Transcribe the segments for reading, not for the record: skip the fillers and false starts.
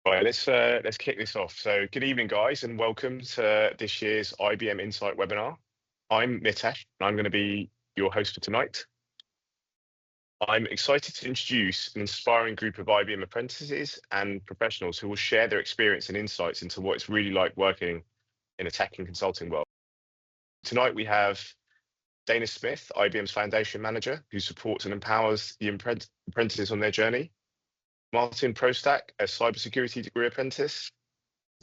Right, let's kick this off. So, good evening, guys, and welcome to this year's IBM Insight webinar. I'm Mitesh, and I'm going to be your host for tonight. I'm excited to introduce an inspiring group of IBM apprentices and professionals who will share their experience and insights into what it's really like working in a tech and consulting world. Tonight, we have Dana Smith, IBM's Foundation Manager, who supports and empowers the apprentices on their journey. Martin Prostak, a cybersecurity degree apprentice.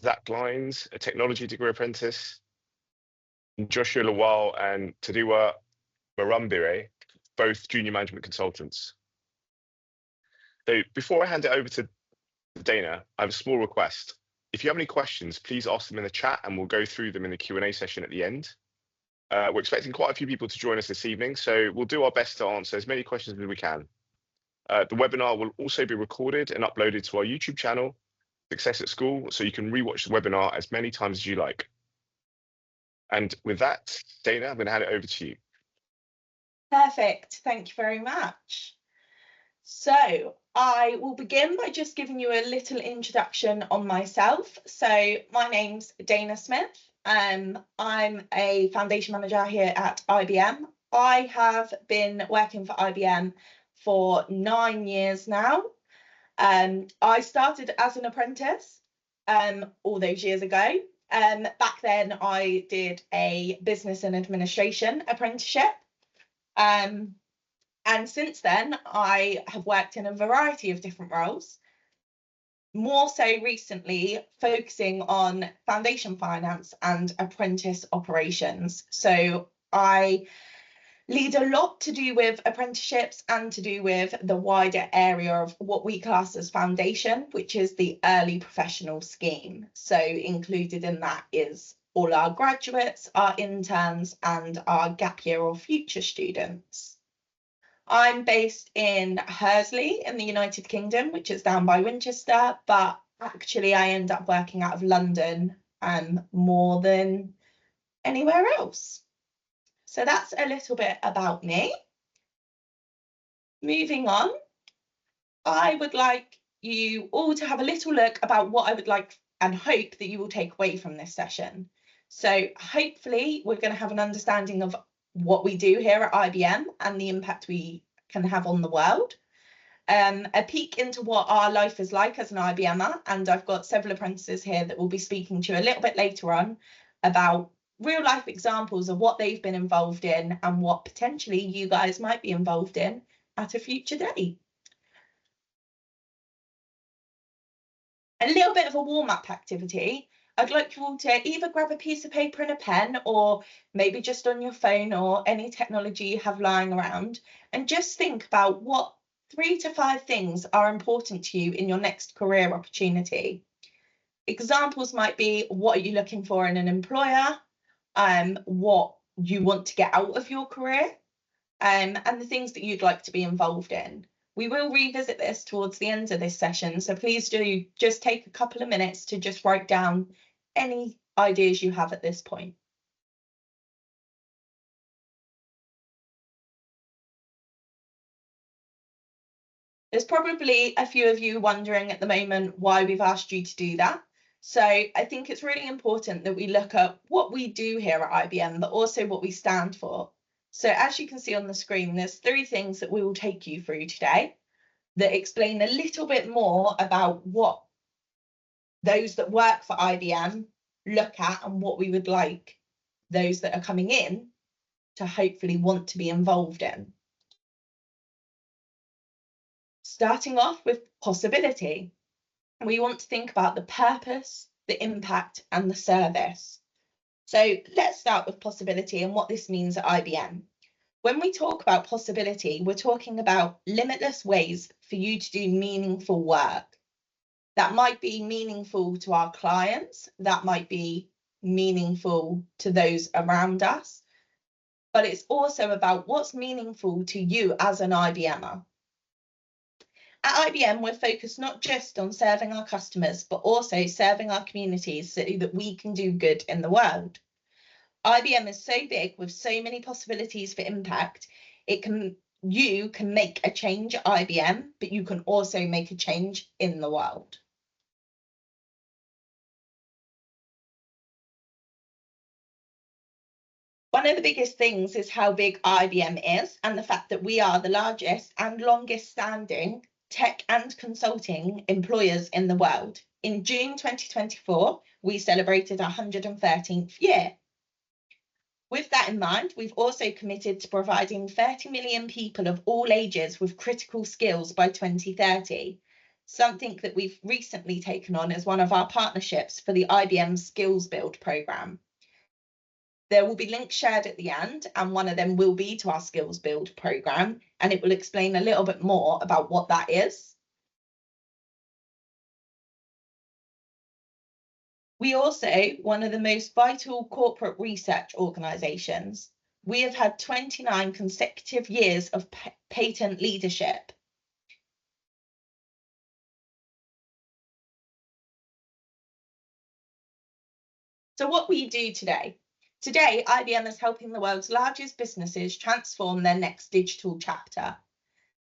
Zach Glines, a technology degree apprentice. And Joshua Lawal and Tadiwa Marambire, both junior management consultants. So before I hand it over to Dana, I have a small request. If you have any questions, please ask them in the chat and we'll go through them in the Q&A session at the end. We're expecting quite a few people to join us this evening, so we'll do our best to answer as many questions as we can. The webinar will also be recorded and uploaded to our YouTube channel, Success at School, so you can rewatch the webinar as many times as you like. And with that, Dana, I'm going to hand it over to you. Perfect. Thank you very much. So I will begin by just giving you a little introduction on myself. So my name's Dana Smith. I'm a foundation manager here at IBM. I have been working for IBM for 9 years now. I started as an apprentice all those years ago. Back then I did a business and administration apprenticeship. And since then I have worked in a variety of different roles, more so recently focusing on foundation finance and apprentice operations. So I lead a lot to do with apprenticeships and to do with the wider area of what we class as foundation, which is the early professional scheme. So included in that is all our graduates, our interns, and our gap year or future students. I'm based in Hursley in the United Kingdom, which is down by Winchester, but actually I end up working out of London more than anywhere else. So that's a little bit about me. Moving on, I would like you all to have a little look about what I would like and hope that you will take away from this session. So hopefully we're going to have an understanding of what we do here at IBM and the impact we can have on the world. A peek into what our life is like as an IBMer, and I've got several apprentices here that will be speaking to you a little bit later on about real life examples of what they've been involved in and what potentially you guys might be involved in at a future date. A little bit of a warm-up activity. I'd like you all to either grab a piece of paper and a pen, or maybe just on your phone or any technology you have lying around, and just think about what 3 to 5 things are important to you in your next career opportunity. Examples might be, what are you looking for in an employer? What you want to get out of your career, and the things that you'd like to be involved in. We will revisit this towards the end of this session, so please do just take a couple of minutes to just write down any ideas you have at this point. There's probably a few of you wondering at the moment why we've asked you to do that. So I think it's really important that we look at what we do here at IBM, but also what we stand for. So as you can see on the screen, there's 3 things that we will take you through today that explain a little bit more about what those that work for IBM look at and what we would like those that are coming in to hopefully want to be involved in. Starting off with possibility. We want to think about the purpose, the impact, and the service. So let's start with possibility and what this means at IBM. When we talk about possibility, we're talking about limitless ways for you to do meaningful work. That might be meaningful to our clients, that might be meaningful to those around us, but it's also about what's meaningful to you as an IBMer. At IBM, we're focused not just on serving our customers, but also serving our communities so that we can do good in the world. IBM is so big with so many possibilities for impact. You can make a change at IBM, but you can also make a change in the world. One of the biggest things is how big IBM is and the fact that we are the largest and longest standing tech and consulting employers in the world. In June 2024, we celebrated our 113th year. With that in mind, we've also committed to providing 30 million people of all ages with critical skills by 2030, something that we've recently taken on as one of our partnerships for the IBM Skills Build programme. There will be links shared at the end, and one of them will be to our Skills Build programme, and it will explain a little bit more about what that is. We also, one of the most vital corporate research organisations. We have had 29 consecutive years of patent leadership. So what we do today? Today, IBM is helping the world's largest businesses transform their next digital chapter.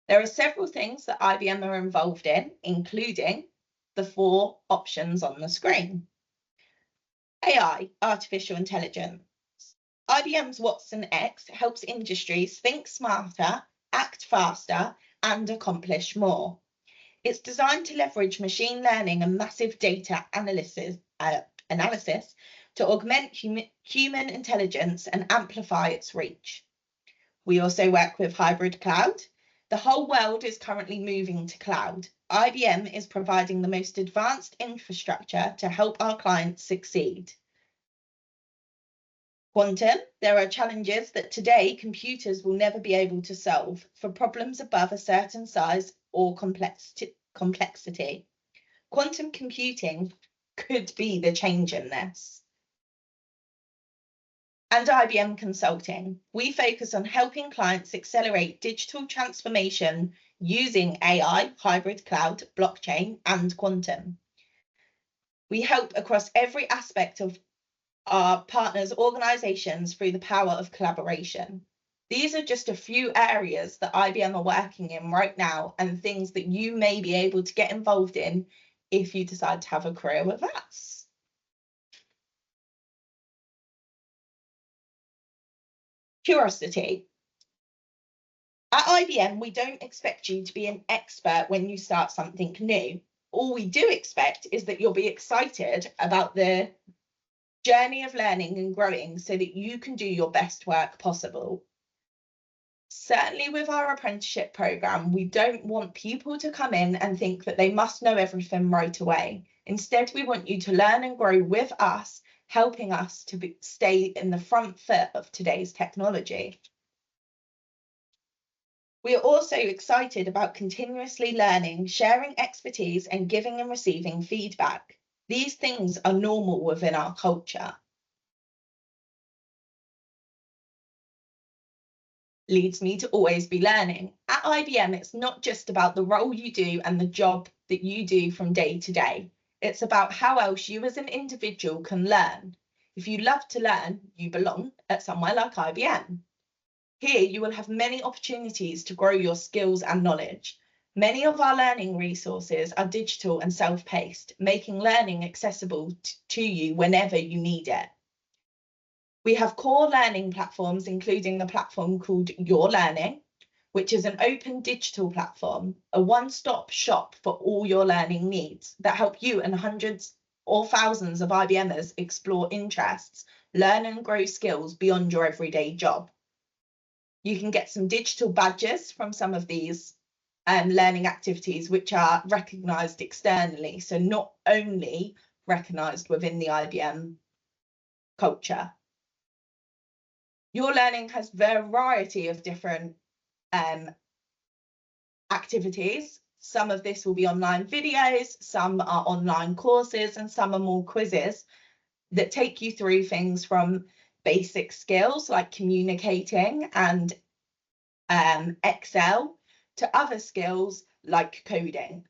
There are several things that IBM are involved in, including the 4 options on the screen. AI, artificial intelligence. IBM's Watson X helps industries think smarter, act faster, and accomplish more. It's designed to leverage machine learning and massive data analysis to augment human intelligence and amplify its reach. We also work with hybrid cloud. The whole world is currently moving to cloud. IBM is providing the most advanced infrastructure to help our clients succeed. Quantum, there are challenges that today computers will never be able to solve for problems above a certain size or complexity. Quantum computing could be the change in this. And IBM Consulting, we focus on helping clients accelerate digital transformation using AI, hybrid cloud, blockchain, and quantum. We help across every aspect of our partners' organisations through the power of collaboration. These are just a few areas that IBM are working in right now and things that you may be able to get involved in if you decide to have a career with us. Curiosity. At IBM, we don't expect you to be an expert when you start something new. All we do expect is that you'll be excited about the journey of learning and growing so that you can do your best work possible. Certainly with our apprenticeship programme, we don't want people to come in and think that they must know everything right away. Instead, we want you to learn and grow with us, helping us to stay in the front foot of today's technology. We are also excited about continuously learning, sharing expertise, and giving and receiving feedback. These things are normal within our culture. Leads me to always be learning. At IBM, it's not just about the role you do and the job that you do from day to day. It's about how else you as an individual can learn. If you love to learn, you belong at somewhere like IBM. Here, you will have many opportunities to grow your skills and knowledge. Many of our learning resources are digital and self-paced, making learning accessible to you whenever you need it. We have core learning platforms, including the platform called Your Learning, which is an open digital platform, a one-stop shop for all your learning needs that help you and hundreds or thousands of IBMers explore interests, learn and grow skills beyond your everyday job. You can get some digital badges from some of these learning activities, which are recognised externally, so not only recognised within the IBM culture. Your Learning has a variety of different activities. Some of this will be online videos, some are online courses, and some are more quizzes that take you through things from basic skills like communicating and Excel to other skills like coding.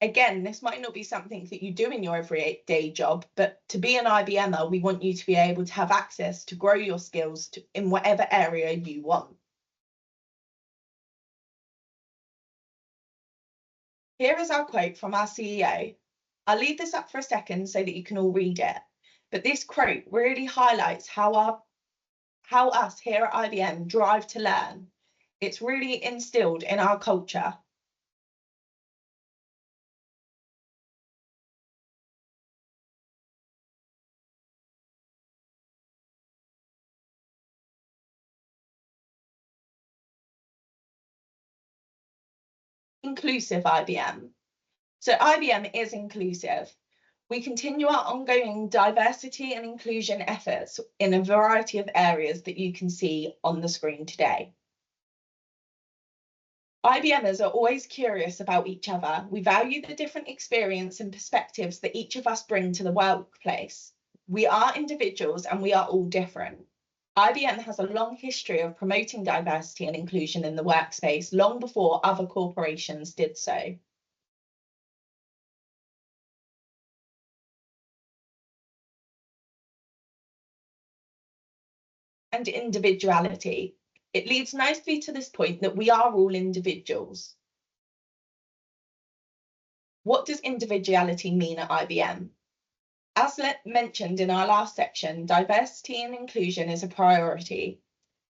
Again, this might not be something that you do in your everyday job, but to be an IBMer, we want you to be able to have access to grow your skills in whatever area you want. Here is our quote from our CEO. I'll leave this up for a second so that you can all read it. But this quote really highlights how how us here at IBM drive to learn. It's really instilled in our culture. Inclusive IBM. So IBM is inclusive. We continue our ongoing diversity and inclusion efforts in a variety of areas that you can see on the screen today. IBMers are always curious about each other. We value the different experience and perspectives that each of us bring to the workplace. We are individuals and we are all different. IBM has a long history of promoting diversity and inclusion in the workspace long before other corporations did so. And individuality. It leads nicely to this point that we are all individuals. What does individuality mean at IBM? As mentioned in our last section, diversity and inclusion is a priority.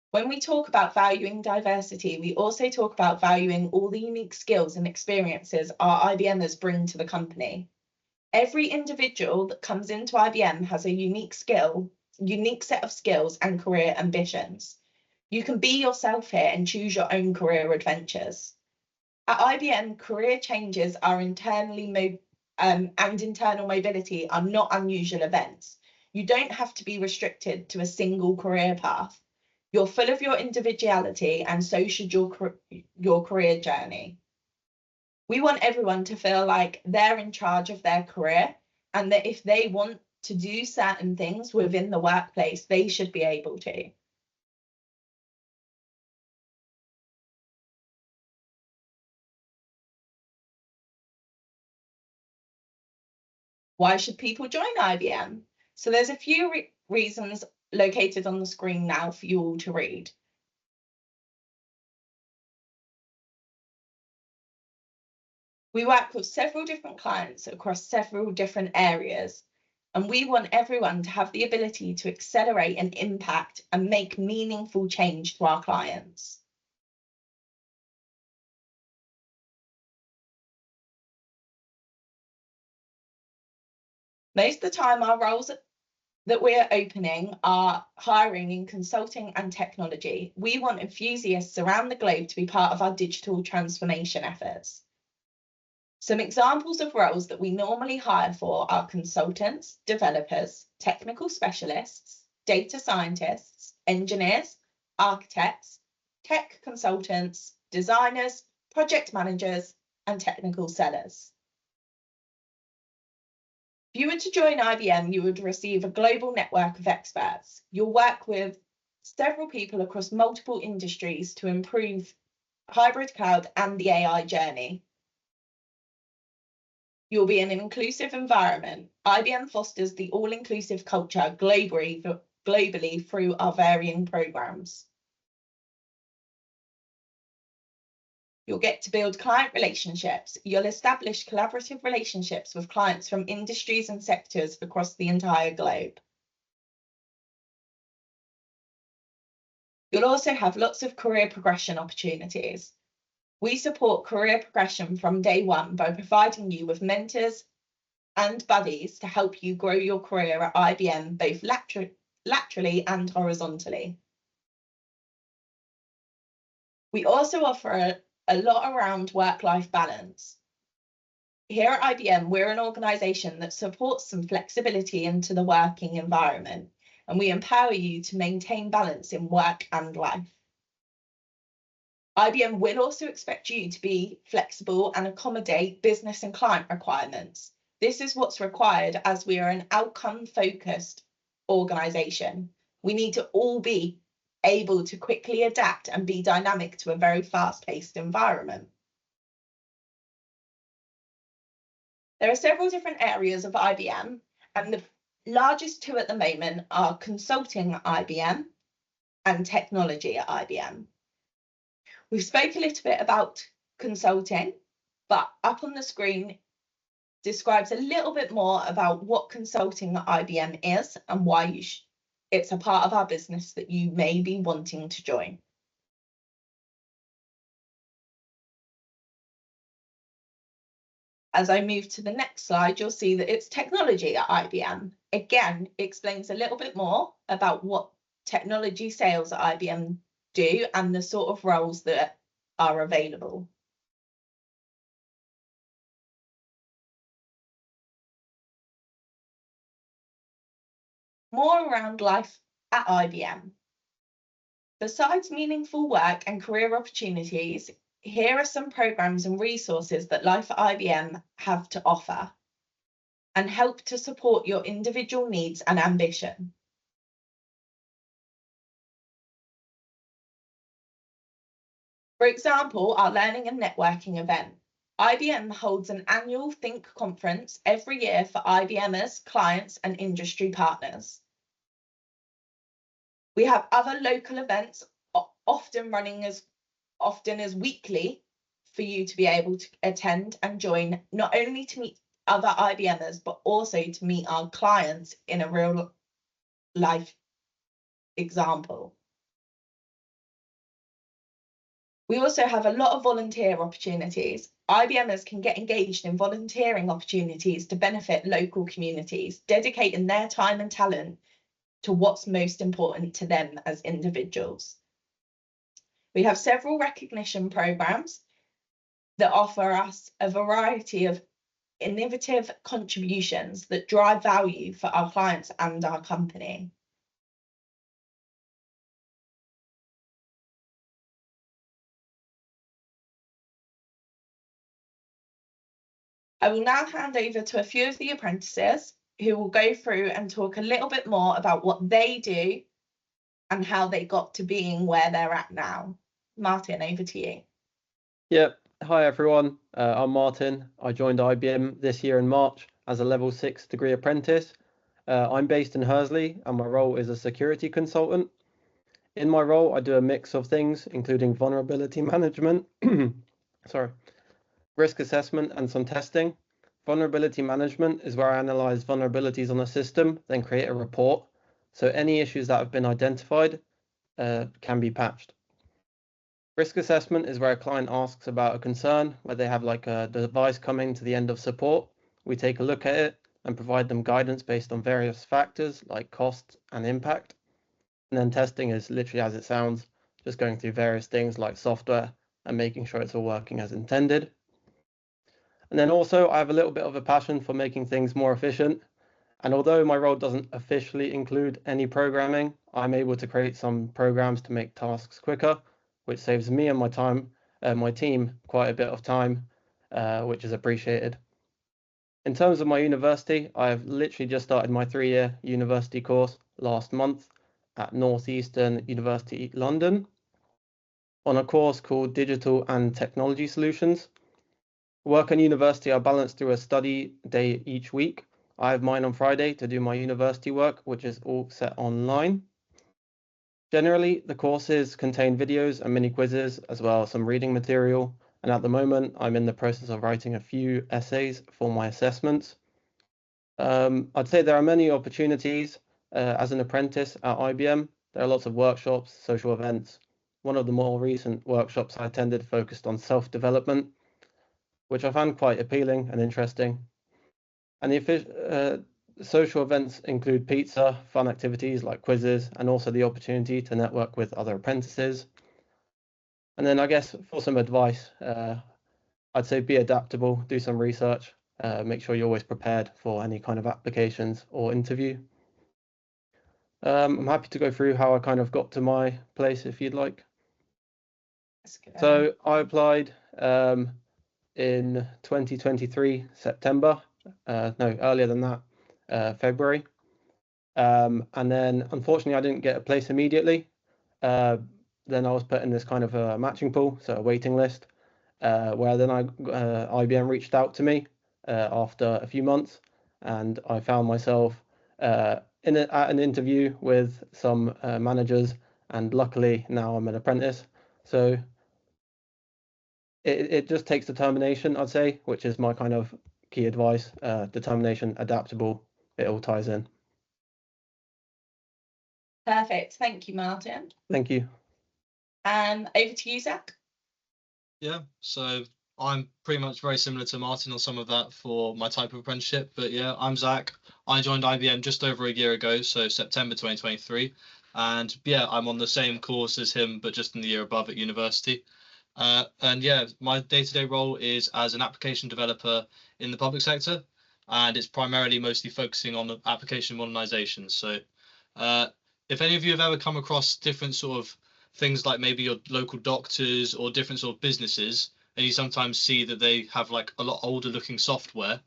When we talk about valuing diversity, we also talk about valuing all the unique skills and experiences our IBMers bring to the company. Every individual that comes into IBM has a unique set of skills and career ambitions. You can be yourself here and choose your own career adventures. At IBM, career changes are and internal mobility are not unusual events. You don't have to be restricted to a single career path. You're full of your individuality, and so should your career journey. We want everyone to feel like they're in charge of their career, and that if they want to do certain things within the workplace, they should be able to. Why should people join IBM? So there's a few reasons located on the screen now for you all to read. We work with several different clients across several different areas, and we want everyone to have the ability to accelerate and impact and make meaningful change to our clients. Most of the time, our roles that we're opening are hiring in consulting and technology. We want enthusiasts around the globe to be part of our digital transformation efforts. Some examples of roles that we normally hire for are consultants, developers, technical specialists, data scientists, engineers, architects, tech consultants, designers, project managers, and technical sellers. If you were to join IBM, you would receive a global network of experts. You'll work with several people across multiple industries to improve hybrid cloud and the AI journey. You'll be in an inclusive environment. IBM fosters the all-inclusive culture globally through our varying programs. You'll get to build client relationships. You'll establish collaborative relationships with clients from industries and sectors across the entire globe. You'll also have lots of career progression opportunities. We support career progression from day one by providing you with mentors and buddies to help you grow your career at IBM, both laterally and horizontally. We also offer a lot around work-life balance. Here at IBM, we're an organisation that supports some flexibility into the working environment, and we empower you to maintain balance in work and life. IBM will also expect you to be flexible and accommodate business and client requirements. This is what's required as we are an outcome-focused organisation. We need to all be able to quickly adapt and be dynamic to a very fast-paced environment. There are several different areas of IBM, and the largest two at the moment are consulting at IBM and technology at IBM. We've spoke a little bit about consulting, but up on the screen describes a little bit more about what consulting at IBM is and why it's a part of our business that you may be wanting to join. As I move to the next slide, you'll see that it's technology at IBM. Again, explains a little bit more about what technology sales at IBM do and the sort of roles that are available. More around life at IBM. Besides meaningful work and career opportunities, here are some programs and resources that life at IBM have to offer and help to support your individual needs and ambition. For example, our learning and networking event. IBM holds an annual Think conference every year for IBMers, clients, and industry partners. We have other local events, often running as often as weekly, for you to be able to attend and join, not only to meet other IBMers, but also to meet our clients in a real life example. We also have a lot of volunteer opportunities. IBMers can get engaged in volunteering opportunities to benefit local communities, dedicating their time and talent to what's most important to them as individuals. We have several recognition programs that offer us a variety of innovative contributions that drive value for our clients and our company. I will now hand over to a few of the apprentices who will go through and talk a little bit more about what they do and how they got to being where they're at now. Martin, over to you. Yep. Hi, everyone. I'm Martin. I joined IBM this year in March as a level 6 degree apprentice. I'm based in Hursley and my role is a security consultant. In my role, I do a mix of things, including vulnerability management, risk assessment and some testing. Vulnerability management is where I analyze vulnerabilities on a system, then create a report. So any issues that have been identified can be patched. Risk assessment is where a client asks about a concern, where they have like a device coming to the end of support. We take a look at it and provide them guidance based on various factors like cost and impact. And then testing is literally as it sounds, just going through various things like software and making sure it's all working as intended. And then also I have a little bit of a passion for making things more efficient. And although my role doesn't officially include any programming, I'm able to create some programs to make tasks quicker, which saves me and my team quite a bit of time, which is appreciated. In terms of my university, I've literally just started my 3-year university course last month at Northeastern University London on a course called Digital and Technology Solutions. Work and university are balanced through a study day each week. I have mine on Friday to do my university work, which is all set online. Generally, the courses contain videos and mini quizzes, as well as some reading material. And at the moment, I'm in the process of writing a few essays for my assessments. I'd say there are many opportunities as an apprentice at IBM. There are lots of workshops, social events. One of the more recent workshops I attended focused on self-development, which I found quite appealing and interesting. And the social events include pizza, fun activities like quizzes, and also the opportunity to network with other apprentices. And then I guess for some advice, I'd say be adaptable, do some research, make sure you're always prepared for any kind of applications or interview. I'm happy to go through how I kind of got to my place if you'd like. So I applied in 2023 September, no, earlier than that, February. And then unfortunately I didn't get a place immediately. Then I was put in this kind of a matching pool, so a waiting list, where then IBM reached out to me after a few months, and I found myself at an interview with some managers, and luckily now I'm an apprentice. So it just takes determination, I'd say, which is my kind of key advice. Determination, adaptable, it all ties in. Perfect. Thank you, Martin. Thank you. And over to you, Zach. Yeah, so I'm pretty much very similar to Martin on some of that for my type of apprenticeship. But yeah, I'm Zach. I joined IBM just over a year ago, so September 2023. And yeah, I'm on the same course as him, but just in the year above at university. And yeah, my day-to-day role is as an application developer in the public sector, and it's primarily mostly focusing on the application modernization. So if any of you have ever come across different sort of things like maybe your local doctors or different sort of businesses, and you sometimes see that they have like a lot older looking software.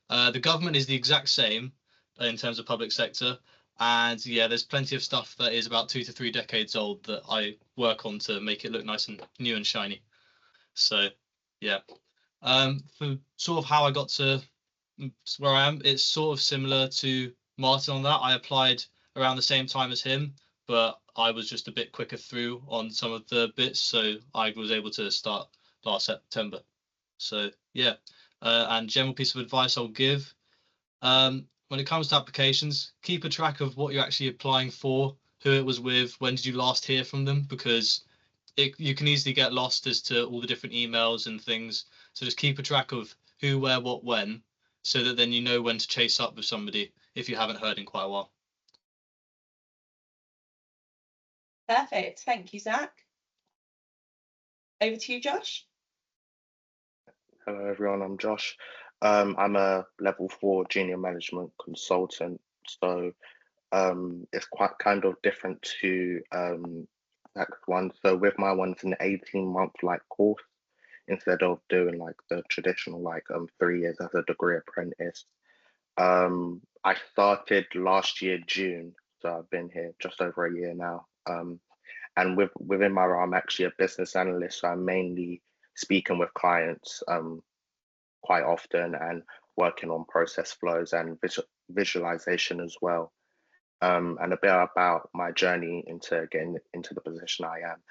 The government is the exact same in terms of public sector. And yeah, there's plenty of stuff that is about 2 to 3 decades old that I work on to make it look nice and new and shiny. So yeah, for sort of how I got to where I am, it's sort of similar to Martin on that. I applied around the same time as him, but I was just a bit quicker through on some of the bits, so I was able to start last September. So yeah, and general piece of advice I'll give, when it comes to applications, keep a track of what you're actually applying for, who it was with, when did you last hear from them, because you can easily get lost as to all the different emails and things. So just keep a track of who, where, what, when, so that then you know when to chase up with somebody if you haven't heard in quite a while. Perfect. Thank you, Zach. Over to you, Josh. Hello everyone, I'm Josh. I'm a level 4 junior management consultant, so it's quite kind of different to Zach's one. So with my one, it's an 18-month like course instead of doing like the traditional like 3 years as a degree apprentice. I started last year June, so I've been here just over a year now. And within my role, I'm actually a business analyst, so I'm mainly speaking with clients quite often and working on process flows and visualization as well. And a bit about my journey into getting into the position I am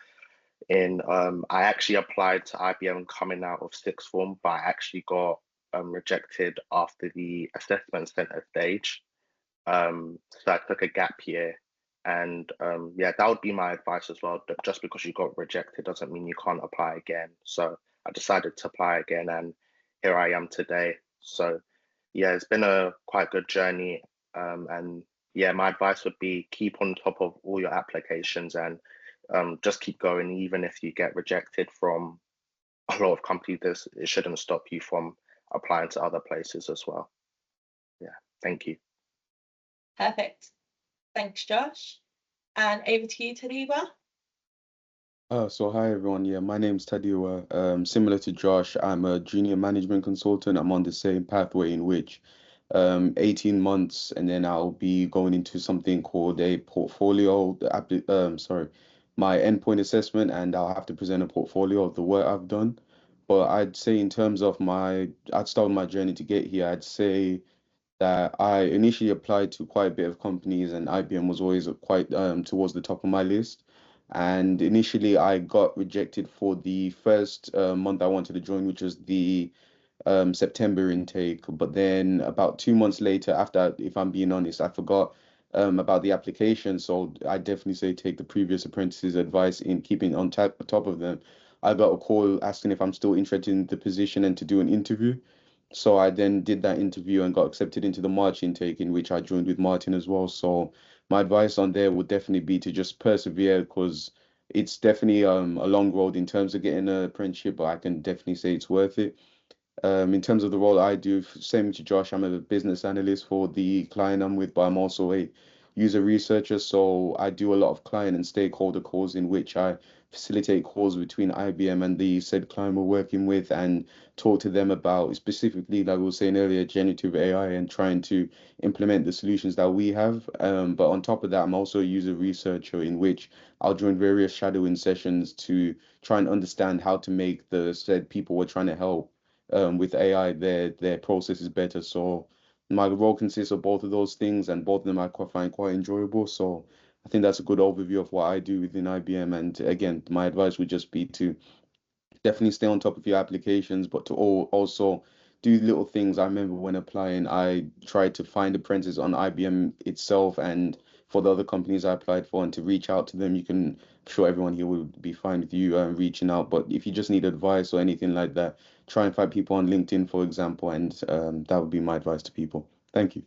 in. I actually applied to IBM coming out of sixth form, but I actually got rejected after the assessment center stage. So I took a gap year. And yeah, that would be my advice as well. That just because you got rejected doesn't mean you can't apply again. So I decided to apply again, and here I am today. So yeah, it's been a quite good journey. And yeah, my advice would be keep on top of all your applications and just keep going. Even if you get rejected from a lot of companies, it shouldn't stop you from applying to other places as well. Yeah, thank you. Perfect. Thanks, Josh. And over to you, Tadiwa. So hi everyone. Yeah, my name's Tadiwa. Similar to Josh, I'm a junior management consultant. I'm on the same pathway in which 18 months and then I'll be going into something called a portfolio, my endpoint assessment, and I'll have to present a portfolio of the work I've done. But I'd say in terms of I'd start my journey to get here, I'd say that I initially applied to quite a bit of companies, and IBM was always quite towards the top of my list. And initially, I got rejected for the first month I wanted to join, which was the September intake. But then about 2 months later, after, if I'm being honest, I forgot about the application. So I definitely say take the previous apprentices' advice in keeping on top of them. I got a call asking if I'm still interested in the position and to do an interview. So I then did that interview and got accepted into the March intake, in which I joined with Martin as well. So my advice on there would definitely be to just persevere, because it's definitely a long road in terms of getting an apprenticeship, but I can definitely say it's worth it. In terms of the role I do, same to Josh, I'm a business analyst for the client I'm with, but I'm also a user researcher. So I do a lot of client and stakeholder calls in which I facilitate calls between IBM and the said client we're working with and talk to them about specifically, like we were saying earlier, generative AI and trying to implement the solutions that we have. But on top of that, I'm also a user researcher in which I'll join various shadowing sessions to try and understand how to make the said people we're trying to help with AI, their process is better. So my role consists of both of those things, and both of them I find quite enjoyable. So I think that's a good overview of what I do within IBM. And again, my advice would just be to definitely stay on top of your applications, but to also do little things. I remember when applying, I tried to find apprentices on IBM itself and for the other companies I applied for and to reach out to them. I'm sure everyone here will be fine with you reaching out. But if you just need advice or anything like that, try and find people on LinkedIn, for example, and that would be my advice to people. Thank you.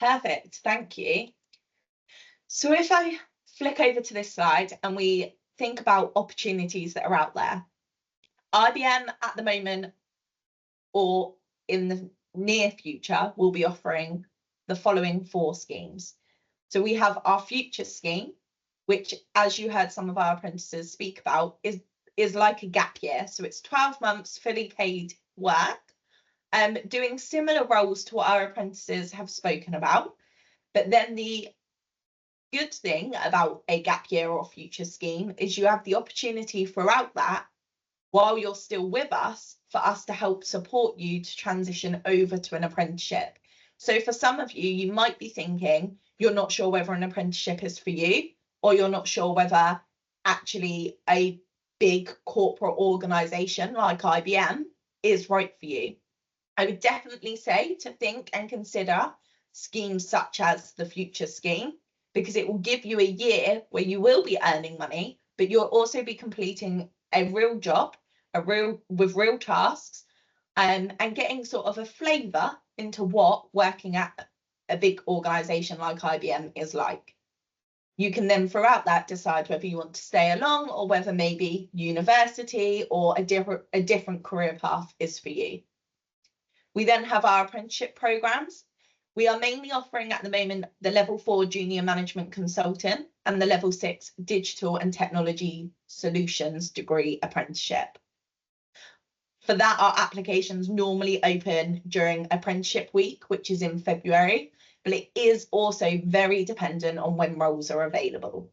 Perfect, thank you. So if I flick over to this slide and we think about opportunities that are out there, IBM at the moment or in the near future will be offering the following 4 schemes. So we have our future scheme, which, as you heard some of our apprentices speak about, is like a gap year. So it's 12 months fully paid work, doing similar roles to what our apprentices have spoken about. But then the good thing about a gap year or future scheme is you have the opportunity throughout that, while you're still with us, for us to help support you to transition over to an apprenticeship. So for some of you, you might be thinking you're not sure whether an apprenticeship is for you, or you're not sure whether actually a big corporate organisation like IBM is right for you. I would definitely say to think and consider schemes such as the future scheme, because it will give you a year where you will be earning money, but you'll also be completing a real job, with real tasks, and getting sort of a flavour into what working at a big organisation like IBM is like. You can then throughout that decide whether you want to stay along or whether maybe university or a different career path is for you. We then have our apprenticeship programmes. We are mainly offering at the moment the level 4 junior management consultant and the level 6 digital and technology solutions degree apprenticeship. For that, our applications normally open during apprenticeship week, which is in February, but it is also very dependent on when roles are available.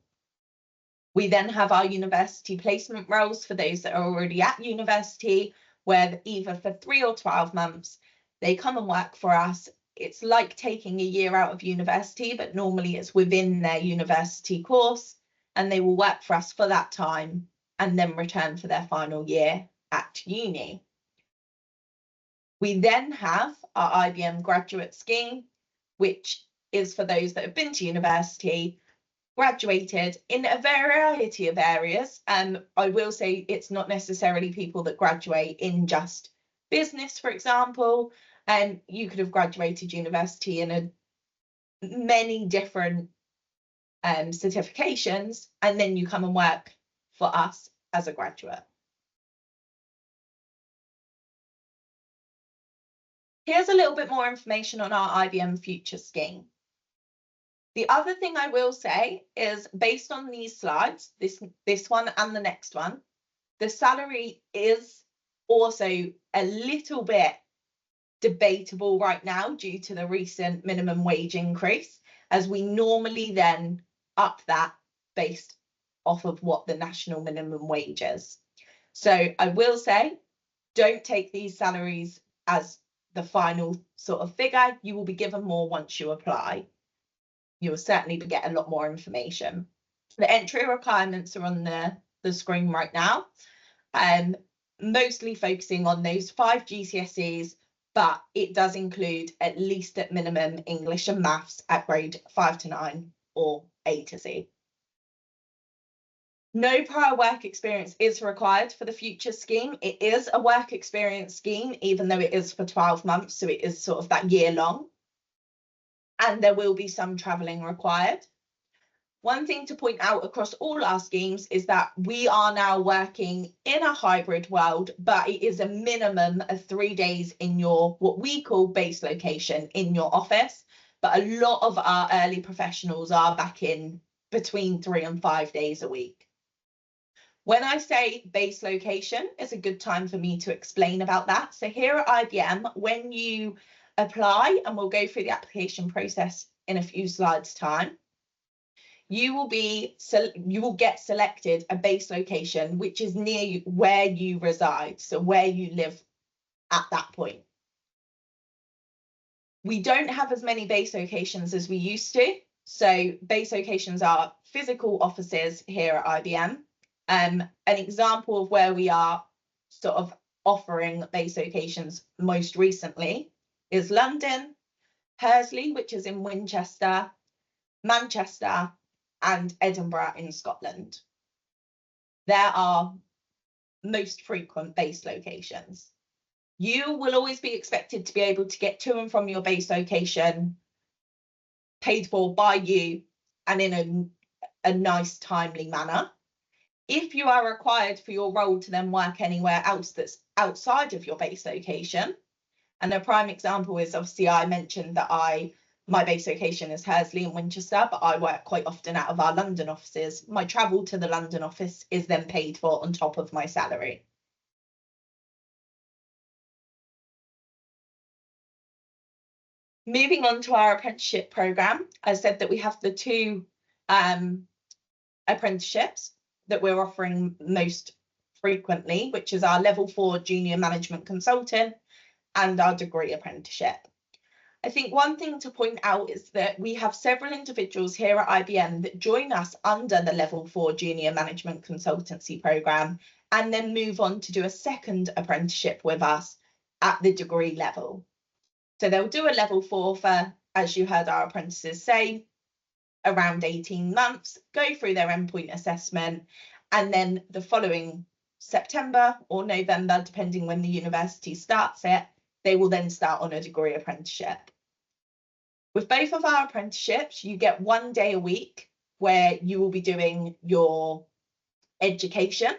We then have our university placement roles for those that are already at university, where either for 3 or 12 months, they come and work for us. It's like taking a year out of university, but normally it's within their university course, and they will work for us for that time and then return for their final year at uni. We then have our IBM graduate scheme, which is for those that have been to university, graduated in a variety of areas. I will say it's not necessarily people that graduate in just business, for example. You could have graduated university in many different certifications, and then you come and work for us as a graduate. Here's a little bit more information on our IBM future scheme. The other thing I will say is, based on these slides, this one and the next one, the salary is also a little bit debatable right now due to the recent minimum wage increase, as we normally then up that based off of what the national minimum wage is. So I will say, don't take these salaries as the final sort of figure. You will be given more once you apply. You will certainly get a lot more information. The entry requirements are on the screen right now, mostly focusing on those 5 GCSEs, but it does include at least at minimum English and maths at grade 5 to 9 or A to Z. No prior work experience is required for the future scheme. It is a work experience scheme, even though it is for 12 months, so it is sort of that year long. And there will be some travelling required. One thing to point out across all our schemes is that we are now working in a hybrid world, but it is a minimum of 3 days in your, what we call base location, in your office. But a lot of our early professionals are back in between 3 and 5 days a week. When I say base location, it's a good time for me to explain about that. So here at IBM, when you apply, and we'll go through the application process in a few slides' time, you will get selected a base location which is near where you reside, so where you live at that point. We don't have as many base locations as we used to. So base locations are physical offices here at IBM. An example of where we are sort of offering base locations most recently is London, Hursley, which is in Winchester, Manchester, and Edinburgh in Scotland. There are most frequent base locations. You will always be expected to be able to get to and from your base location paid for by you and in a nice, timely manner. If you are required for your role to then work anywhere else that's outside of your base location, and a prime example is obviously I mentioned that my base location is Hursley and Winchester, but I work quite often out of our London offices. My travel to the London office is then paid for on top of my salary. Moving on to our apprenticeship programme, I said that we have the two apprenticeships that we're offering most frequently, which is our level 4 junior management consultant and our degree apprenticeship. I think one thing to point out is that we have several individuals here at IBM that join us under the level 4 junior management consultancy programme and then move on to do a second apprenticeship with us at the degree level. So they'll do a level 4 for, as you heard our apprentices say, around 18 months, go through their endpoint assessment, and then the following September or November, depending when the university starts it, they will then start on a degree apprenticeship. With both of our apprenticeships, you get 1 day a week where you will be doing your education.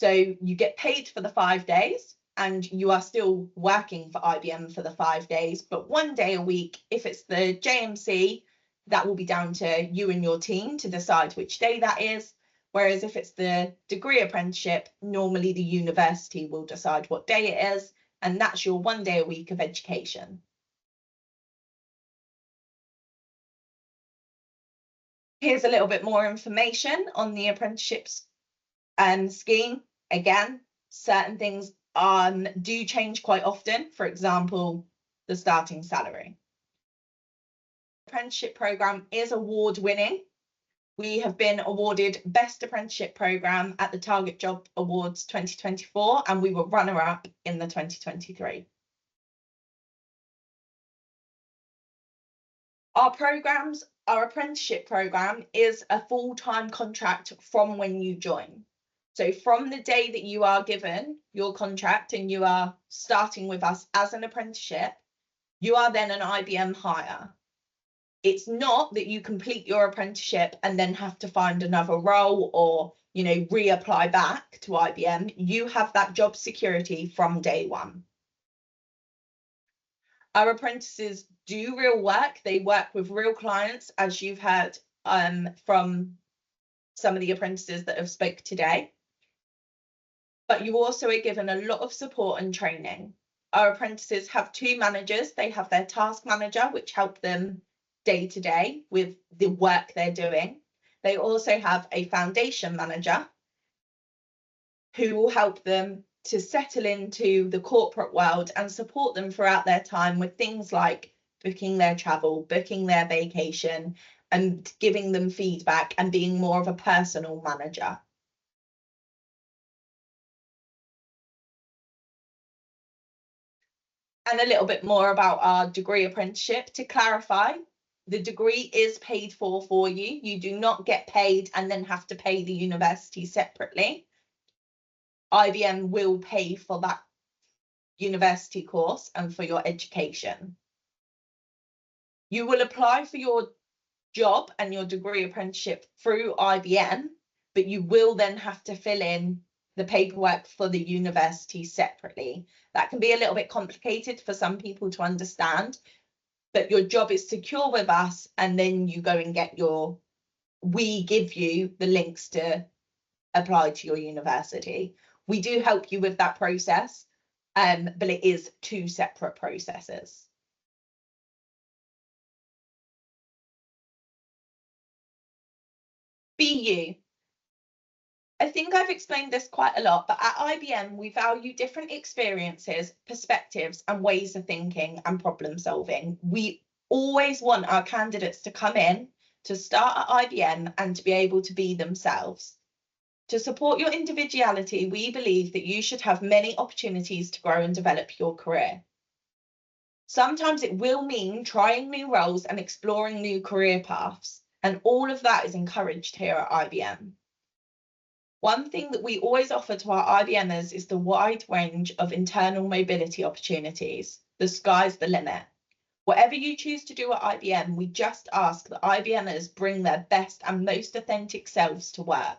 So you get paid for the 5 days and you are still working for IBM for the 5 days, but 1 day a week, if it's the JMC, that will be down to you and your team to decide which day that is. Whereas if it's the degree apprenticeship, normally the university will decide what day it is, and that's your 1 day a week of education. Here's a little bit more information on the apprenticeships scheme. Again, certain things do change quite often. For example, the starting salary. Apprenticeship programme is award winning. We have been awarded Best Apprenticeship Programme at the Target Job Awards 2024, and we were runner-up in the 2023. Our apprenticeship programme is a full-time contract from when you join. So from the day that you are given your contract and you are starting with us as an apprenticeship, you are then an IBM hire. It's not that you complete your apprenticeship and then have to find another role or, reapply back to IBM. You have that job security from day one. Our apprentices do real work. They work with real clients, as you've heard from some of the apprentices that have spoke today. But you also are given a lot of support and training. Our apprentices have 2 managers. They have their task manager, which help them day to day with the work they're doing. They also have a foundation manager who will help them to settle into the corporate world and support them throughout their time with things like booking their travel, booking their vacation, and giving them feedback and being more of a personal manager. And a little bit more about our degree apprenticeship. To clarify, the degree is paid for you. You do not get paid and then have to pay the university separately. IBM will pay for that university course and for your education. You will apply for your job and your degree apprenticeship through IBM, but you will then have to fill in the paperwork for the university separately. That can be a little bit complicated for some people to understand, but your job is secure with us, and then you go and get we give you the links to apply to your university. We do help you with that process, but it is 2 separate processes. BU. I think I've explained this quite a lot, but at IBM, we value different experiences, perspectives, and ways of thinking and problem solving. We always want our candidates to come in, to start at IBM, and to be able to be themselves. To support your individuality, we believe that you should have many opportunities to grow and develop your career. Sometimes it will mean trying new roles and exploring new career paths, and all of that is encouraged here at IBM. One thing that we always offer to our IBMers is the wide range of internal mobility opportunities. The sky's the limit. Whatever you choose to do at IBM, we just ask that IBMers bring their best and most authentic selves to work.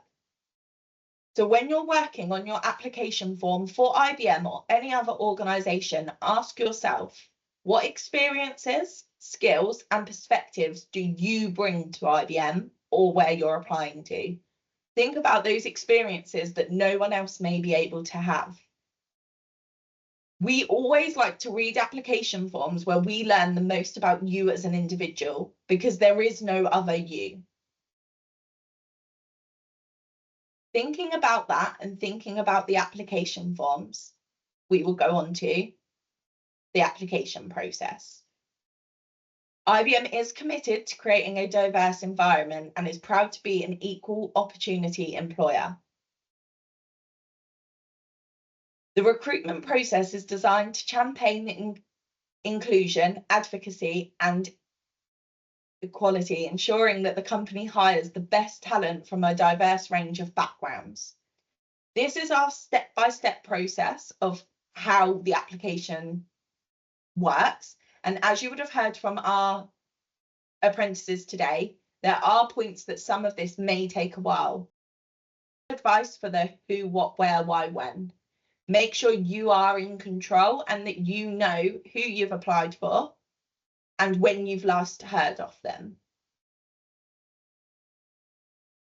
So when you're working on your application form for IBM or any other organisation, ask yourself, what experiences, skills and perspectives do you bring to IBM or where you're applying to? Think about those experiences that no one else may be able to have. We always like to read application forms where we learn the most about you as an individual, because there is no other you. Thinking about that and thinking about the application forms, we will go on to the application process. IBM is committed to creating a diverse environment and is proud to be an equal opportunity employer. The recruitment process is designed to champagne inclusion, advocacy, and equality, ensuring that the company hires the best talent from a diverse range of backgrounds. This is our step-by-step process of how the application works. And as you would have heard from our apprentices today, there are points that some of this may take a while. Advice for the who, what, where, why, when. Make sure you are in control and that you know who you've applied for and when you've last heard of them.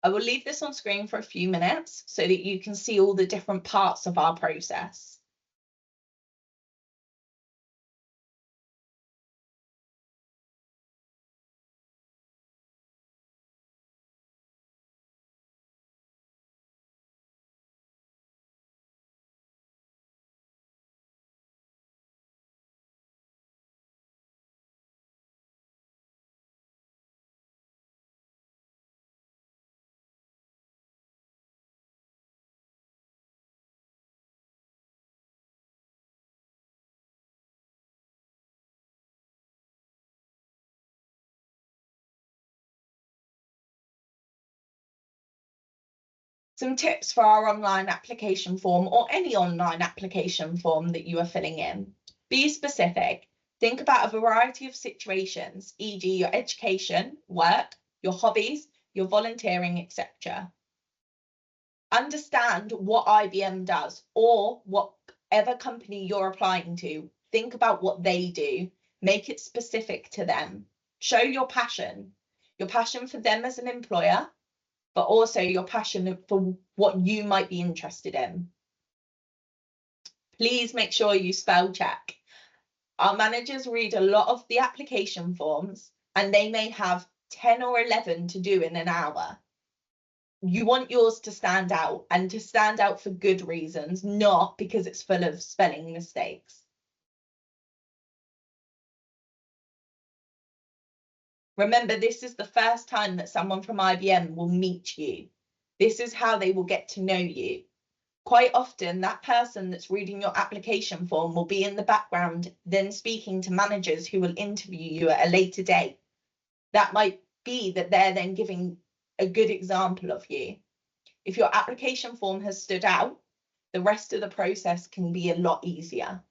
I will leave this on screen for a few minutes so that you can see all the different parts of our process. Some tips for our online application form or any online application form that you are filling in. Be specific. Think about a variety of situations, e.g. your education, work, your hobbies, your volunteering, etc. Understand what IBM does or whatever company you're applying to. Think about what they do. Make it specific to them. Show your passion for them as an employer, but also your passion for what you might be interested in. Please make sure you spell check. Our managers read a lot of the application forms and they may have 10 or 11 to do in an hour. You want yours to stand out, and to stand out for good reasons, not because it's full of spelling mistakes. Remember, this is the first time that someone from IBM will meet you. This is how they will get to know you. Quite often, that person that's reading your application form will be in the background, then speaking to managers who will interview you at a later date. That might be that they're then giving a good example of you. If your application form has stood out, the rest of the process can be a lot easier.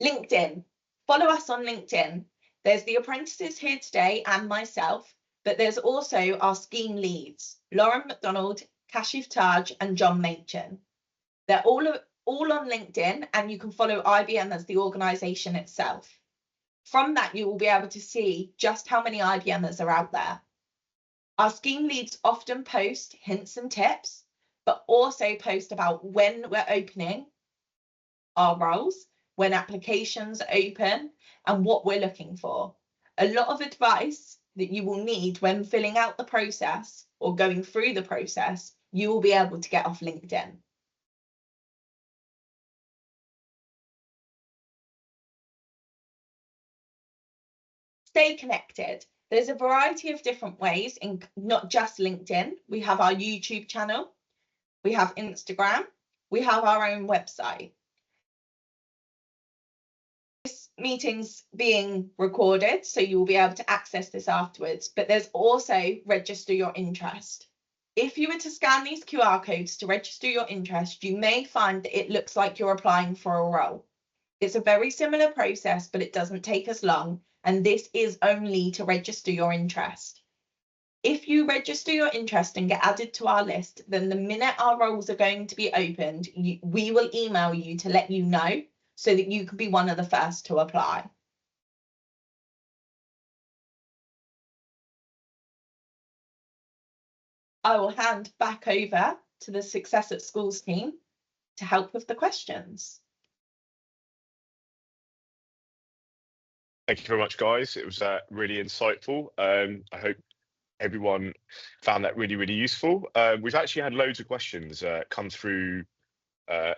LinkedIn. Follow us on LinkedIn. There's the apprentices here today and myself, but there's also our scheme leads, Lauren McDonald, Kashif Taj, and John Machin. They're all on LinkedIn, and you can follow IBM as the organisation itself. From that, you will be able to see just how many IBMers are out there. Our scheme leads often post hints and tips, but also post about when we're opening our roles, when applications open, and what we're looking for. A lot of advice that you will need when filling out the process or going through the process, you will be able to get off LinkedIn. Stay connected. There's a variety of different ways, in not just LinkedIn. We have our YouTube channel, we have Instagram, we have our own website. meeting's being recorded, so you will be able to access this afterwards, but there's also register your interest. If you were to scan these QR codes to register your interest, you may find that it looks like you're applying for a role. It's a very similar process, but it doesn't take as long, and this is only to register your interest. If you register your interest and get added to our list, then the minute our roles are going to be opened, we will email you to let you know so that you can be one of the first to apply. I will hand back over to the Success at Schools team to help with the questions. Thank you very much, guys. It was really insightful. I hope everyone found that really, really useful. We've actually had loads of questions come through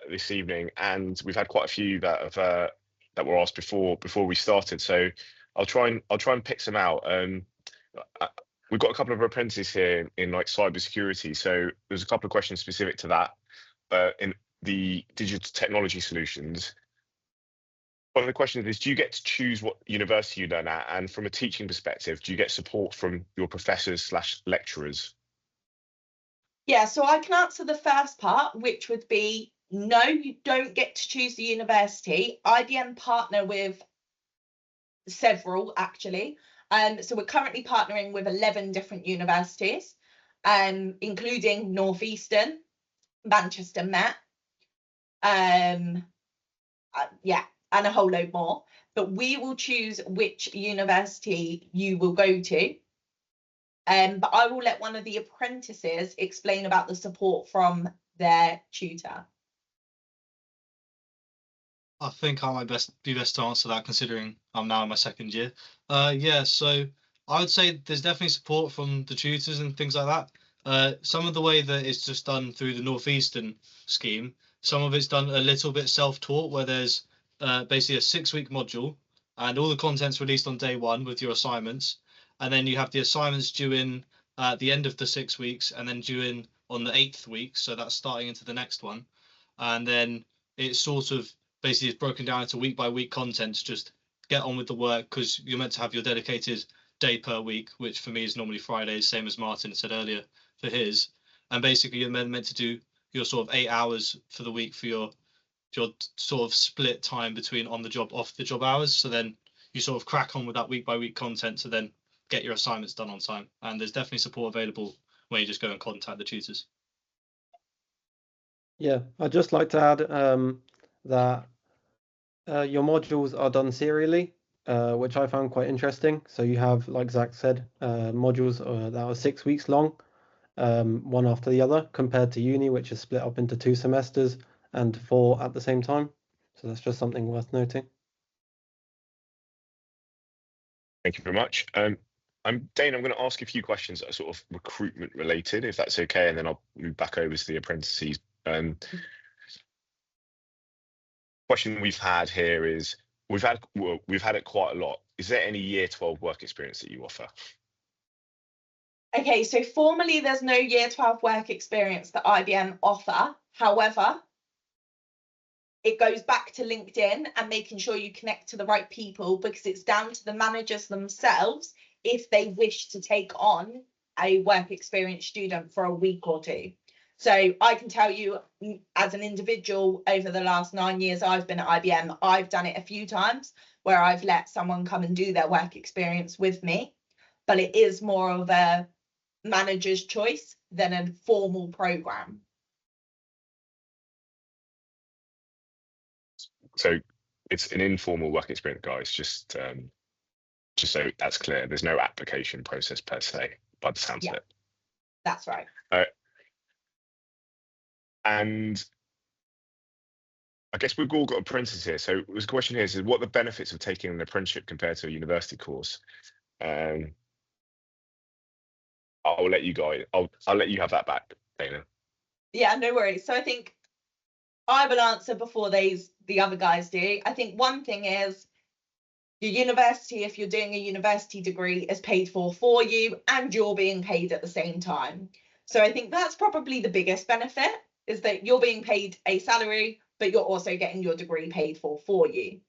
this evening, and we've had quite a few that have that were asked before we started. So I'll try and pick some out. We've got a couple of apprentices here in like cybersecurity, so there's a couple of questions specific to that. In the digital technology solutions, one of the questions is, do you get to choose what university you learn at? And from a teaching perspective, do you get support from your professors/lecturers? Yeah, so I can answer the first part, which would be no, you don't get to choose the university. IBM partner with several, actually. So we're currently partnering with 11 different universities, including Northeastern, Manchester Met, yeah, and a whole load more. But we will choose which university you will go to. But I will let one of the apprentices explain about the support from their tutor. I think I might be best to answer that, considering I'm now in my second year. Yeah, so I would say there's definitely support from the tutors and things like that. Some of the way that it's just done through the Northeastern scheme, some of it's done a little bit self-taught, where there's basically a 6-week module, and all the content's released on day 1 with your assignments, and then you have the assignments due in at the end of the 6 weeks, and then due in on the 8th week, so that's starting into the next one, and then it's sort of basically it's broken down into week by week content to just get on with the work, because you're meant to have your dedicated day per week, which for me is normally Fridays, same as Martin said earlier for his. And basically you're meant to do your sort of 8 hours for the week for your sort of split time between on the job, off the job hours. So then you sort of crack on with that week by week content to then get your assignments done on time. And there's definitely support available when you just go and contact the tutors. Yeah, I'd just like to add that your modules are done serially, which I found quite interesting. So you have, like Zach said, modules that are 6 weeks long, one after the other, compared to uni, which is split up into 2 semesters and 4 at the same time. So that's just something worth noting. Thank you very much. Dane, I'm going to ask a few questions that are sort of recruitment related, if that's okay, and then I'll move back over to the apprentices. Question we've had here is, we've had it quite a lot. Is there any year 12 work experience that you offer? Okay, so formally there's no year 12 work experience that IBM offer. However, it goes back to LinkedIn and making sure you connect to the right people, because it's down to the managers themselves if they wish to take on a work experience student for a week or 2. So I can tell you, as an individual, over the last 9 years I've been at IBM, I've done it a few times where I've let someone come and do their work experience with me, but it is more of a manager's choice than a formal program. So it's an informal work experience, guys, just so that's clear. There's no application process per se, by the sounds of it. That's right. And I guess we've all got apprentices here. So the question here is, what are the benefits of taking an apprenticeship compared to a university course? I'll let you guys, I'll let you have that back, Dana. Yeah, no worries. So I think I will answer before the other guys do. I think one thing is, your university, if you're doing a university degree, is paid for you, and you're being paid at the same time. So I think that's probably the biggest benefit, is that you're being paid a salary, but you're also getting your degree paid for you.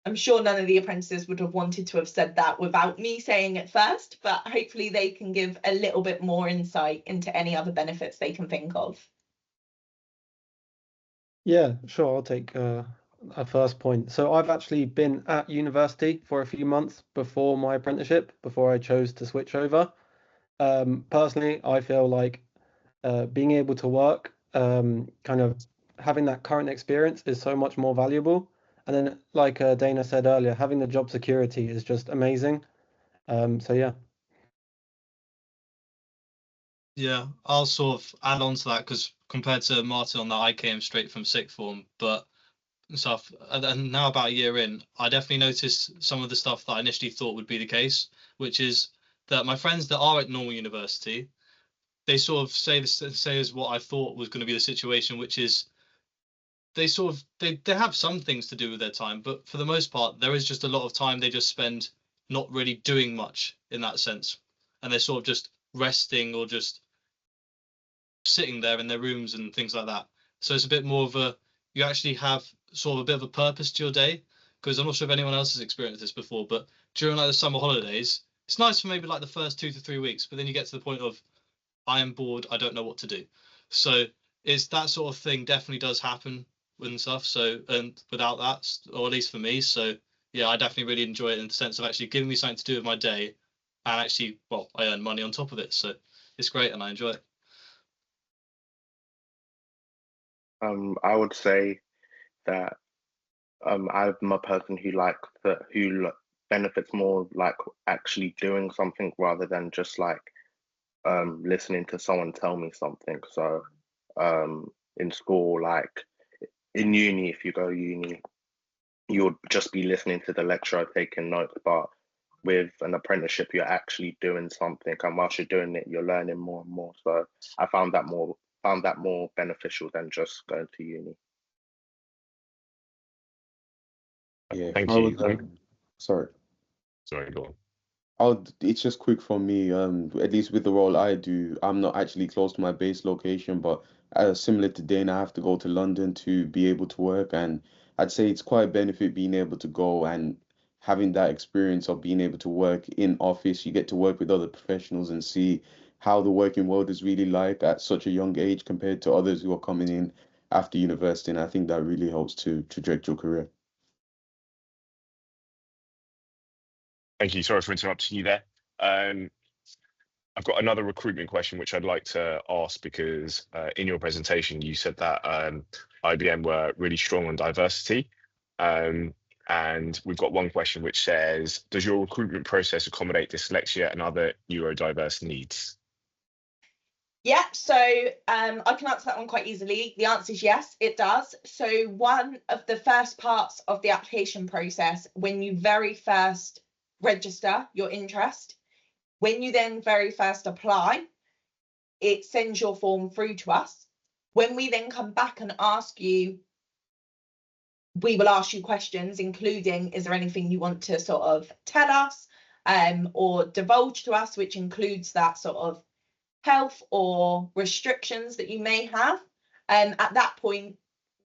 I'm sure none of the apprentices would have wanted to have said that without me saying it first, but hopefully they can give a little bit more insight into any other benefits they can think of. Yeah, sure. I'll take a first point. So I've actually been at university for a few months before my apprenticeship, before I chose to switch over. Personally, I feel like being able to work, kind of having that current experience is so much more valuable. And then, like Dana said earlier, having the job security is just amazing. So yeah. Yeah, I'll sort of add on to that because compared to Martin on that, I came straight from sixth form, but stuff, and now about a year in, I definitely noticed some of the stuff that I initially thought would be the case, which is that my friends that are at normal university, they sort of say as what I thought was going to be the situation, which is they sort of they have some things to do with their time, but for the most part, there is just a lot of time they just spend not really doing much in that sense, and they're sort of just resting or just sitting there in their rooms and things like that. So it's a bit more of a, you actually have sort of a bit of a purpose to your day, because I'm not sure if anyone else has experienced this before, but during like the summer holidays, it's nice for maybe like the first 2 to 3 weeks, but then you get to the point of, I am bored, I don't know what to do. So it's that sort of thing definitely does happen and stuff. So, and without that, or at least for me, so yeah, I definitely really enjoy it in the sense of actually giving me something to do with my day, and actually, well, I earn money on top of it, so it's great and I enjoy it. I would say that I'm a person who benefits more like actually doing something rather than just like listening to someone tell me something. So in school, like in uni, if you go uni, you would just be listening to the lecturer taking notes, but with an apprenticeship, you're actually doing something, and whilst you're doing it, you're learning more and more. So I found that more beneficial than just going to uni. Yeah, Thank if I you. was, sorry. Sorry, go on. It's just quick for me. At least with the role I do, I'm not actually close to my base location, but similar to Dana, I have to go to London to be able to work, and I'd say it's quite a benefit being able to go and having that experience of being able to work in office. You get to work with other professionals and see how the working world is really like at such a young age compared to others who are coming in after university, and I think that really helps to traject your career. Thank you. Sorry for interrupting you there. I've got another recruitment question which I'd like to ask because in your presentation you said that IBM were really strong on diversity. And we've got one question which says, does your recruitment process accommodate dyslexia and other neurodiverse needs? Yeah, so I can answer that one quite easily. The answer is yes, it does. So one of the first parts of the application process, when you very first register your interest, when you then very first apply, it sends your form through to us. When we then come back and ask you, we will ask you questions, including, is there anything you want to sort of tell us or divulge to us, which includes that sort of health or restrictions that you may have. At that point,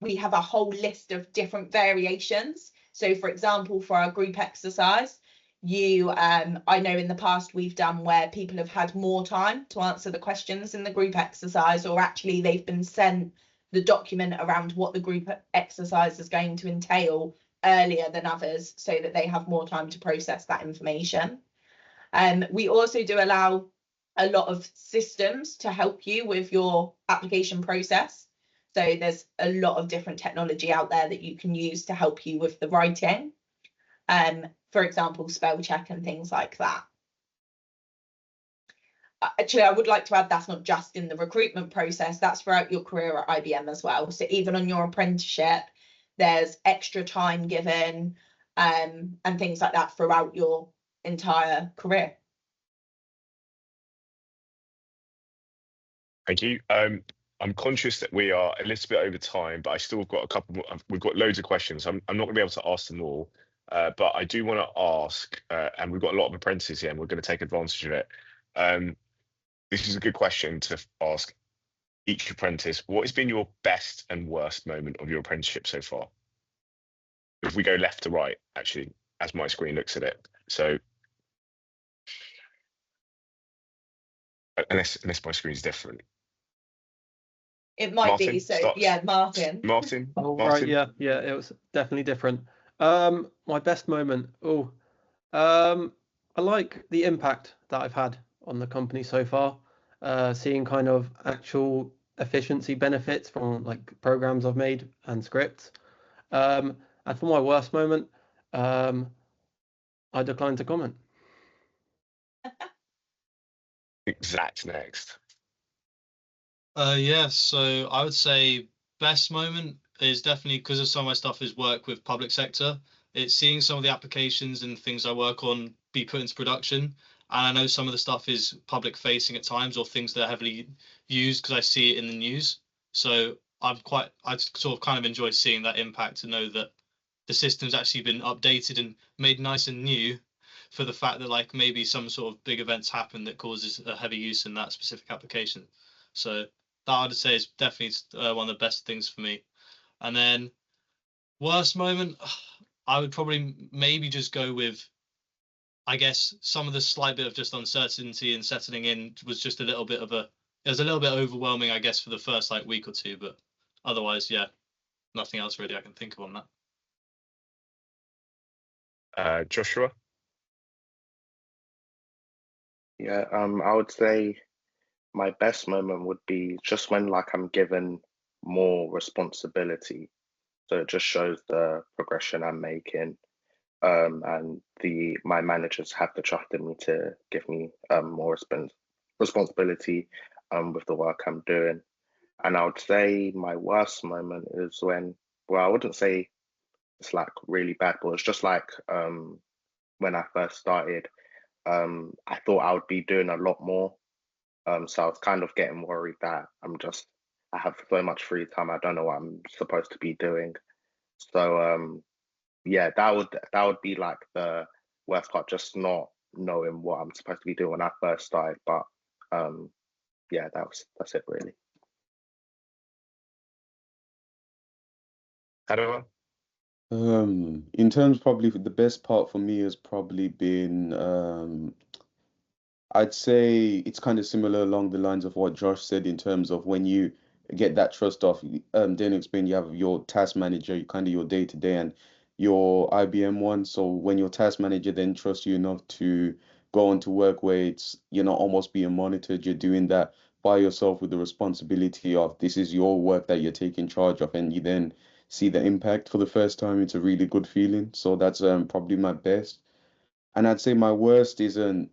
we have a whole list of different variations. So for example, for our group exercise, I know in the past we've done where people have had more time to answer the questions in the group exercise, or actually they've been sent the document around what the group exercise is going to entail earlier than others, so that they have more time to process that information. We also do allow a lot of systems to help you with your application process. So there's a lot of different technology out there that you can use to help you with the writing. For example, spell check and things like that. Actually, I would like to add that's not just in the recruitment process, that's throughout your career at IBM as well. So even on your apprenticeship, there's extra time given and things like that throughout your entire career. Thank you. I'm conscious that we are a little bit over time, but I still got a couple more. We've got loads of questions. I'm not going to be able to ask them all, but I do want to ask, and we've got a lot of apprentices here, and we're going to take advantage of it. This is a good question to ask each apprentice. What has been your best and worst moment of your apprenticeship so far? if we go left to right, actually, as my screen looks at it. So unless my screen's different. It might Martin, be. So starts. yeah, Martin. Martin. Oh, Martin. right, yeah, it was definitely different. My best moment. I like the impact that I've had on the company so far. Seeing kind of actual efficiency benefits from like programs I've made and scripts. And for my worst moment, I decline to comment. Zach's next. Yeah, so I would say best moment is definitely because of some of my stuff is work with public sector. It's seeing some of the applications and things I work on be put into production. And I know some of the stuff is public facing at times or things that are heavily used because I see it in the news. So I sort of kind of enjoy seeing that impact to know that the system's actually been updated and made nice and new for the fact that like maybe some sort of big events happen that causes a heavy use in that specific application. So that I would say is definitely one of the best things for me. And then worst moment, I would probably maybe just go with, I guess, some of the slight bit of just uncertainty and settling in was just a little bit of it was a little bit overwhelming, I guess, for the first like week or two, but otherwise, yeah, nothing else really I can think of on that. Joshua. Yeah, I would say my best moment would be just when like I'm given more responsibility. So it just shows the progression I'm making. And my managers have the trust in me to give me more responsibility with the work I'm doing. And I would say my worst moment is when, well, I wouldn't say it's like really bad, but it's just like when I first started, I thought I would be doing a lot more. So I was kind of getting worried that I have so much free time, I don't know what I'm supposed to be doing. So yeah, that would be like the worst part, just not knowing what I'm supposed to be doing when I first started. But yeah, that's it really. Hello. In terms, probably the best part for me has probably been I'd say it's kind of similar along the lines of what Josh said in terms of when you get that trust off. Daniel explained you have your task manager, kind of your day-to-day, and your IBM one. So when your task manager then trusts you enough to go on to work where you're not almost being monitored, you're doing that by yourself with the responsibility of this is your work that you're taking charge of, and you then see the impact for the first time. It's a really good feeling. So that's probably my best. And I'd say my worst isn't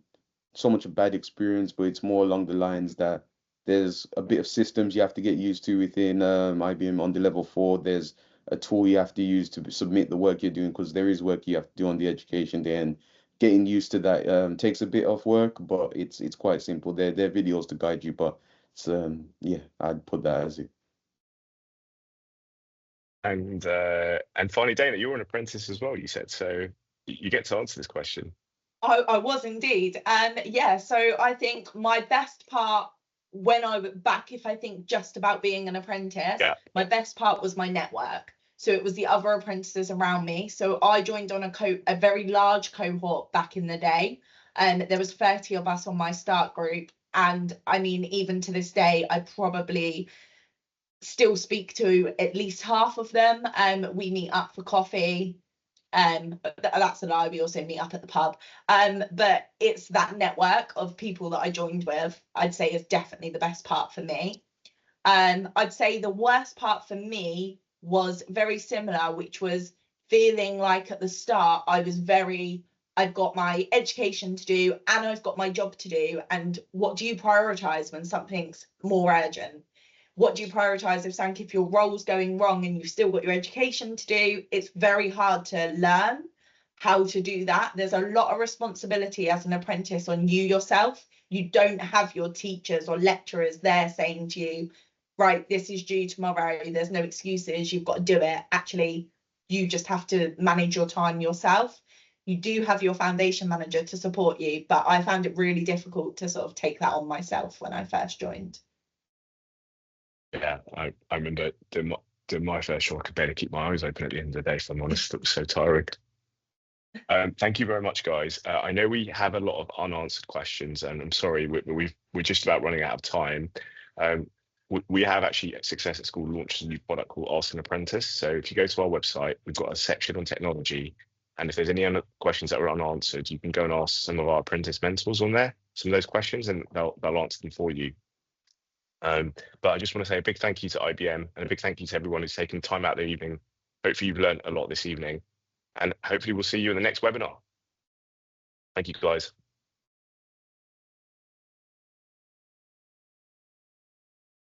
so much a bad experience, but it's more along the lines that there's a bit of systems you have to get used to within IBM on the level 4. There's a tool you have to use to submit the work you're doing because there is work you have to do on the education day, and getting used to that takes a bit of work, but it's quite simple. There are videos to guide you, but it's yeah, I'd put that as it. And finally, Dana, you're an apprentice as well, you said, so you get to answer this question. I was indeed. And yeah, so I think my best part when I was back, if I think just about being an apprentice, my best part was my network. So it was the other apprentices around me. So I joined on a very large cohort back in the day, and there was 30 of us on my start group. And I mean, even to this day, I probably still speak to at least half of them. We meet up for coffee. That's a lie, we also meet up at the pub. But it's that network of people that I joined with, I'd say is definitely the best part for me. I'd say the worst part for me was very similar, which was feeling like at the start I've got my education to do and I've got my job to do. And what do you prioritize when something's more urgent? What do you prioritize if your role's going wrong and you've still got your education to do? It's very hard to learn how to do that. There's a lot of responsibility as an apprentice on you yourself. You don't have your teachers or lecturers there saying to you, right, this is due tomorrow, there's no excuses, you've got to do it. Actually, you just have to manage your time yourself. You do have your foundation manager to support you, but I found it really difficult to sort of take that on myself when I first joined. Yeah, I remember doing doing my first show, I could barely keep my eyes open at the end of the day, if I'm honest. It was so tiring. Thank you very much, guys. I know we have a lot of unanswered questions, and I'm sorry, we're just about running out of time. We have actually at Success at School launched a new product called Ask an Apprentice. So if you go to our website, we've got a section on technology. And if there's any other questions that are unanswered, you can go and ask some of our apprentice mentors on there some of those questions, and they'll answer them for you. But I just want to say a big thank you to IBM and a big thank you to everyone who's taken time out of their evening. Hopefully you've learned a lot this evening, and hopefully we'll see you in the next webinar. Thank you, guys.